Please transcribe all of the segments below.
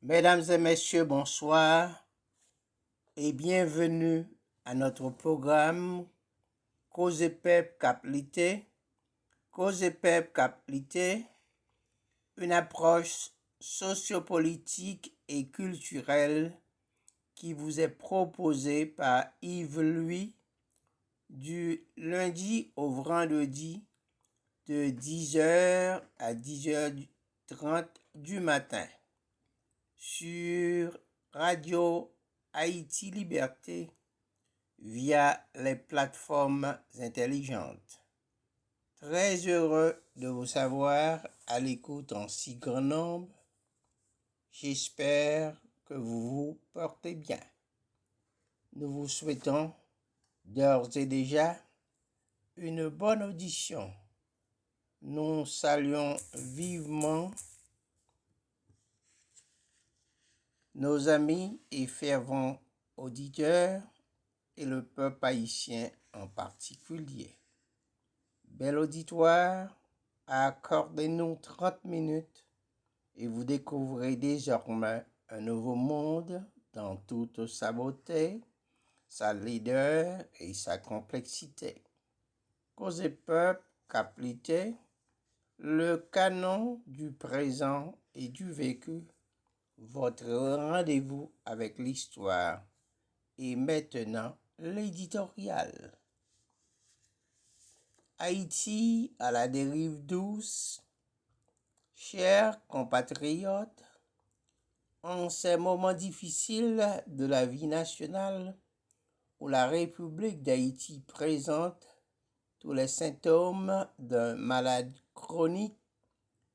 Mesdames et messieurs, bonsoir et bienvenue à notre programme Cause Pep Caplité. Cause Pep Caplité, une approche sociopolitique et culturelle qui vous est proposée par Yves Louis du lundi au vendredi de 10h à 10h30 du matin sur Radio Haïti Liberté via les plateformes intelligentes. Très heureux de vous savoir à l'écoute en si grand nombre. J'espère que vous vous portez bien. Nous vous souhaitons d'ores et déjà une bonne audition. Nous saluons vivement nos amis et fervents auditeurs et le peuple haïtien en particulier. Bel auditoire, accordez-nous 30 minutes et vous découvrez désormais un nouveau monde dans toute sa beauté, sa laideur et sa complexité. Cause peuple, caplité, le canon du présent et du vécu, votre rendez-vous avec l'histoire. Et maintenant, l'éditorial. Haïti à la dérive douce. Chers compatriotes, en ces moments difficiles de la vie nationale où la République d'Haïti présente tous les symptômes d'un malade chronique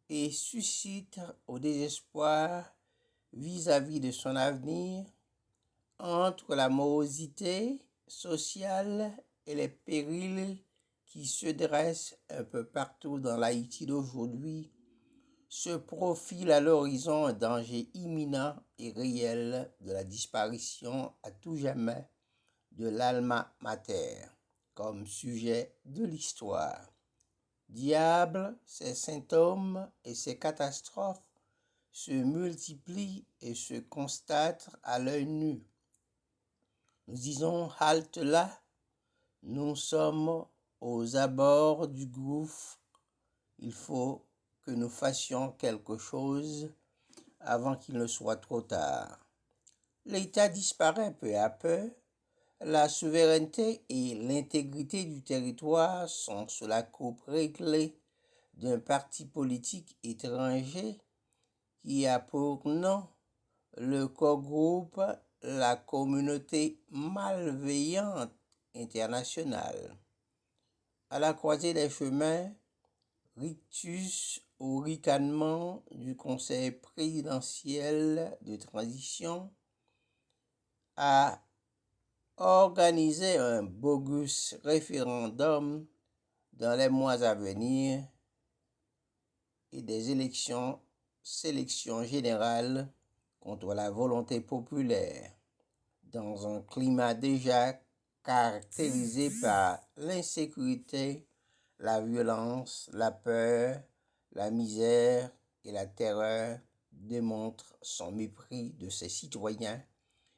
et suscite au désespoir vis-à-vis de son avenir, entre la morosité sociale et les périls qui se dressent un peu partout dans l'Haïti d'aujourd'hui, se profile à l'horizon un danger imminent et réel de la disparition à tout jamais de l'alma mater comme sujet de l'histoire. Diable, ces symptômes et ces catastrophes se multiplient et se constatent à l'œil nu. Nous disons halte là, nous sommes aux abords du gouffre. Il faut que nous fassions quelque chose avant qu'il ne soit trop tard. L'État disparaît peu à peu. La souveraineté et l'intégrité du territoire sont sous la coupe réglée d'un parti politique étranger qui a pour nom le co-groupe la communauté malveillante internationale. À la croisée des chemins, rictus ou ricanement du Conseil présidentiel de transition a organisé un bogus référendum dans les mois à venir et des sélections générales contre la volonté populaire, dans un climat déjà caractérisé par l'insécurité, la violence, la peur, la misère et la terreur, démontre son mépris de ses citoyens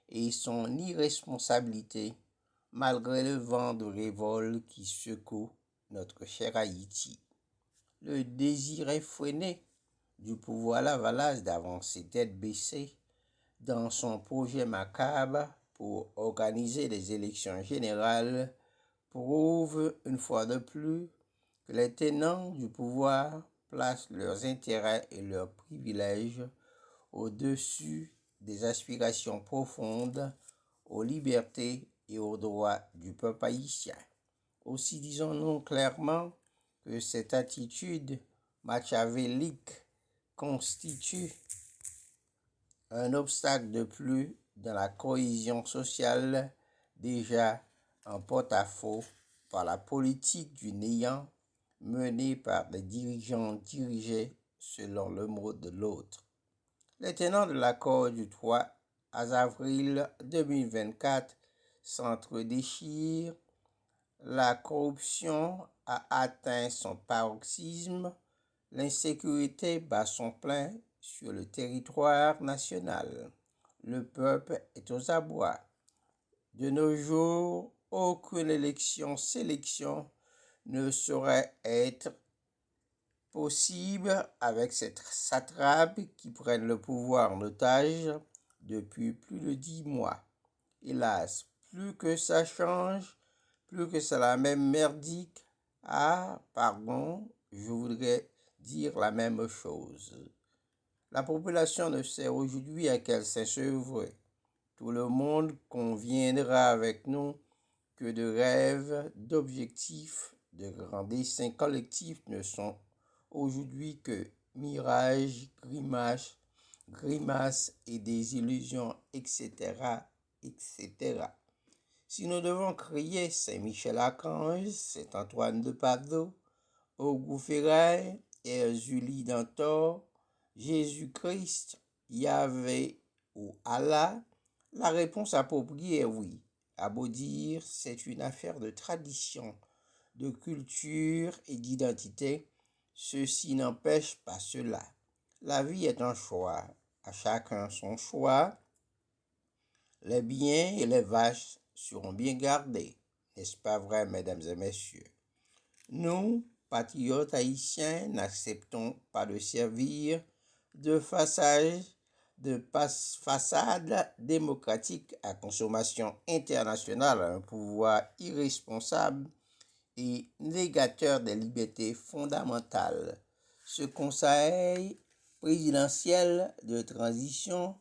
et son irresponsabilité malgré le vent de révolte qui secoue notre cher Haïti. Le désir effréné du pouvoir Lavalas d'avancer tête baissée dans son projet macabre pour organiser les élections générales prouve une fois de plus que les tenants du pouvoir placent leurs intérêts et leurs privilèges au-dessus des aspirations profondes aux libertés et aux droits du peuple haïtien. Aussi disons-nous clairement que cette attitude machiavélique constitue un obstacle de plus dans la cohésion sociale déjà en porte-à-faux par la politique du néant menée par des dirigeants dirigés selon le mot de l'autre. Les tenants de l'accord du 3 avril 2024 s'entre-déchirent. La corruption a atteint son paroxysme, l'insécurité bat son plein sur le territoire national. Le peuple est aux abois. De nos jours, aucune sélection ne saurait être possible avec ces satrapes qui prennent le pouvoir en otage depuis plus de 10 mois. Hélas, plus que ça change, plus que c'est la même merdique. Ah, pardon, je voudrais dire la même chose. La population ne sait aujourd'hui à quel sait s'œuvrer. Tout le monde conviendra avec nous que de rêves, d'objectifs, de grands desseins collectifs ne sont aujourd'hui que mirages, grimaces et des illusions, etc., etc. Si nous devons crier Saint-Michel-Archange, Saint-Antoine de Padoue, Auguste Ferraille, Ursule Dantor, Jésus-Christ, Yahvé ou Allah, la réponse appropriée est oui. À beau dire, c'est une affaire de tradition, de culture et d'identité. Ceci n'empêche pas cela. La vie est un choix. À chacun son choix. Les biens et les vaches seront bien gardés. N'est-ce pas vrai, mesdames et messieurs? Nous, patriotes haïtiens, n'acceptons pas de servir de façade démocratique à consommation internationale à un pouvoir irresponsable et négateur des libertés fondamentales. Ce conseil présidentiel de transition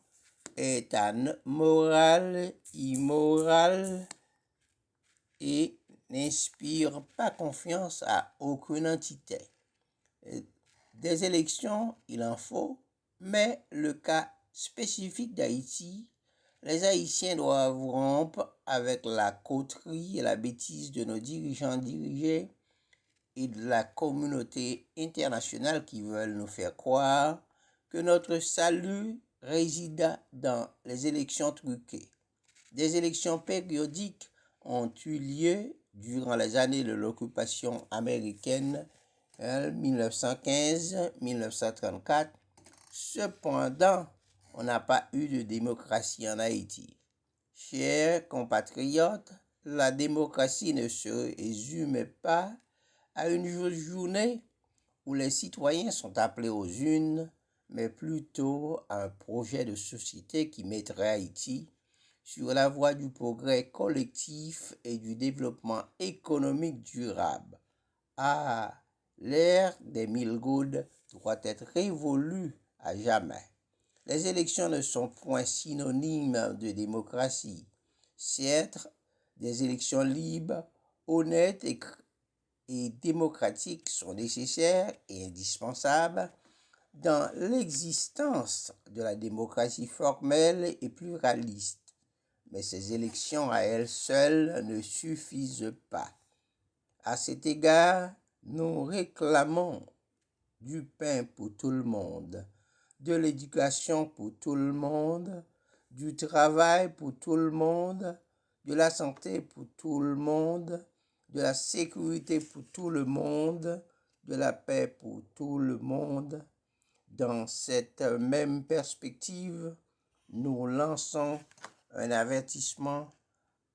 est amoral, immoral et n'inspire pas confiance à aucune entité. Des élections, il en faut, mais le cas spécifique d'Haïti, les Haïtiens doivent rompre avec la coterie et la bêtise de nos dirigeants dirigés et de la communauté internationale qui veulent nous faire croire que notre salut réside dans les élections truquées. Des élections périodiques ont eu lieu durant les années de l'occupation américaine 1915-1934. Cependant, on n'a pas eu de démocratie en Haïti. Chers compatriotes, la démocratie ne se résume pas à une journée où les citoyens sont appelés aux urnes, mais plutôt à un projet de société qui mettrait Haïti sur la voie du progrès collectif et du développement économique durable. Ah, l'ère des 1000 gouttes doit être révolue à jamais. Les élections ne sont point synonymes de démocratie. Certes, des élections libres, honnêtes et démocratiques sont nécessaires et indispensables dans l'existence de la démocratie formelle et pluraliste. Mais ces élections à elles seules ne suffisent pas. À cet égard, nous réclamons du pain pour tout le monde, de l'éducation pour tout le monde, du travail pour tout le monde, de la santé pour tout le monde, de la sécurité pour tout le monde, de la paix pour tout le monde. Dans cette même perspective, nous lançons un avertissement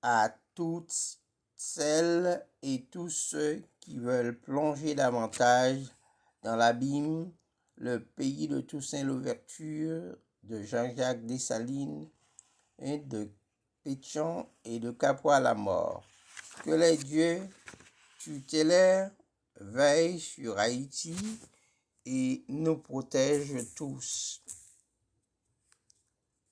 à toutes celles et tous ceux qui veulent plonger davantage dans l'abîme, le pays de Toussaint Louverture, de Jean-Jacques Dessalines, et de Pétion et de Capois-la-Mort. Que les dieux tutélaires veillent sur Haïti et nous protègent tous.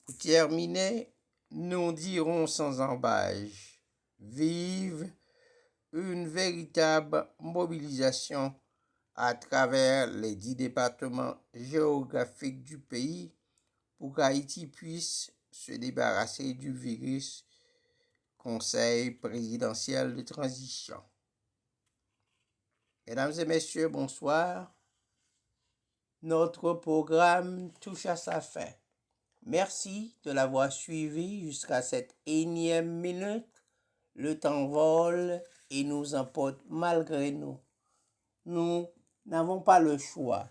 Pour terminer, nous dirons sans embâche, vive une véritable mobilisation à travers les 10 départements géographiques du pays pour qu'Haïti puisse se débarrasser du virus. Conseil présidentiel de transition. Mesdames et messieurs, bonsoir. Notre programme touche à sa fin. Merci de l'avoir suivi jusqu'à cette énième minute. Le temps vole et nous emporte malgré nous. Nous n'avons pas le choix.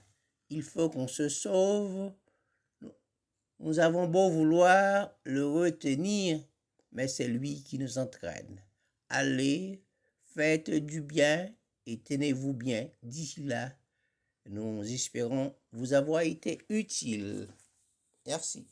Il faut qu'on se sauve Nous avons beau vouloir le retenir, mais c'est lui qui nous entraîne. Allez, faites du bien et tenez-vous bien. D'ici là, nous espérons vous avoir été utile. Merci.